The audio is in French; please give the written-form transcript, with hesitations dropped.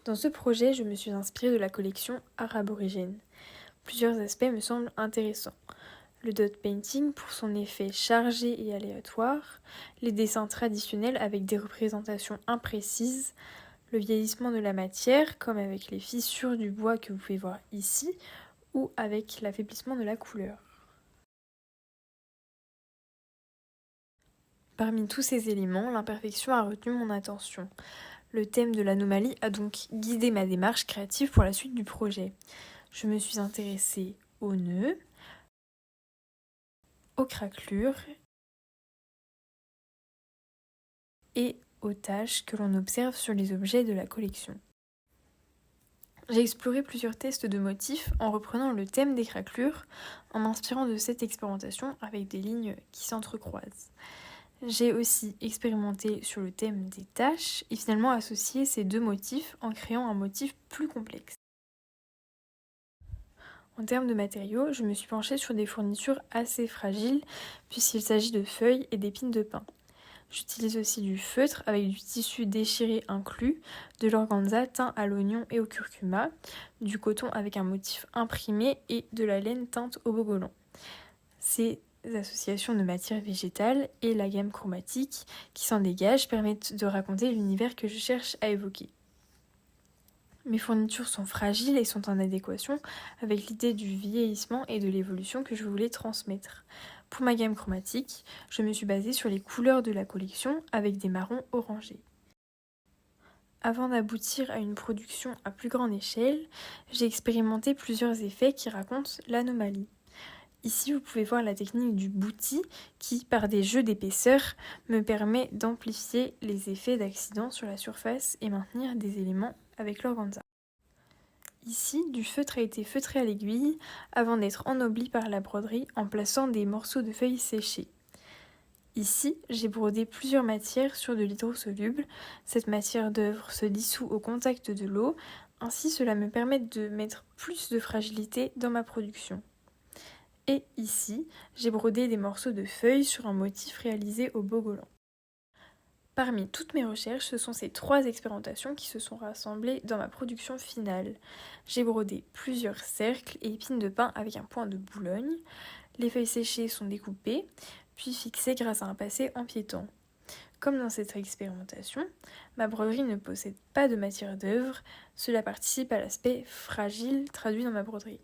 Dans ce projet, je me suis inspirée de la collection Art aborigène. Plusieurs aspects me semblent intéressants. Le dot painting pour son effet chargé et aléatoire, les dessins traditionnels avec des représentations imprécises, le vieillissement de la matière comme avec les fissures du bois que vous pouvez voir ici ou avec l'affaiblissement de la couleur. Parmi tous ces éléments, l'imperfection a retenu mon attention. Le thème de l'anomalie a donc guidé ma démarche créative pour la suite du projet. Je me suis intéressée aux nœuds, aux craquelures et aux taches que l'on observe sur les objets de la collection. J'ai exploré plusieurs tests de motifs en reprenant le thème des craquelures, en m'inspirant de cette expérimentation avec des lignes qui s'entrecroisent. J'ai aussi expérimenté sur le thème des taches et finalement associé ces deux motifs en créant un motif plus complexe. En termes de matériaux, je me suis penchée sur des fournitures assez fragiles puisqu'il s'agit de feuilles et d'épines de pin. J'utilise aussi du feutre avec du tissu déchiré inclus, de l'organza teint à l'oignon et au curcuma, du coton avec un motif imprimé et de la laine teinte au bogolan. Ces associations de matières végétales et la gamme chromatique qui s'en dégage permettent de raconter l'univers que je cherche à évoquer. Mes fournitures sont fragiles et sont en adéquation avec l'idée du vieillissement et de l'évolution que je voulais transmettre. Pour ma gamme chromatique, je me suis basée sur les couleurs de la collection avec des marrons orangés. Avant d'aboutir à une production à plus grande échelle, j'ai expérimenté plusieurs effets qui racontent l'anomalie. Ici, vous pouvez voir la technique du bouti qui, par des jeux d'épaisseur, me permet d'amplifier les effets d'accident sur la surface et maintenir des éléments avec l'organza. Ici, du feutre a été feutré à l'aiguille avant d'être ennobli par la broderie en plaçant des morceaux de feuilles séchées. Ici, j'ai brodé plusieurs matières sur de l'hydrosoluble. Cette matière d'œuvre se dissout au contact de l'eau, ainsi cela me permet de mettre plus de fragilité dans ma production. Et ici, j'ai brodé des morceaux de feuilles sur un motif réalisé au bogolan. Parmi toutes mes recherches, ce sont ces 3 expérimentations qui se sont rassemblées dans ma production finale. J'ai brodé plusieurs cercles et épines de pin avec un point de Boulogne. Les feuilles séchées sont découpées, puis fixées grâce à un passé en piéton. Comme dans cette expérimentation, ma broderie ne possède pas de matière d'œuvre, cela participe à l'aspect fragile traduit dans ma broderie.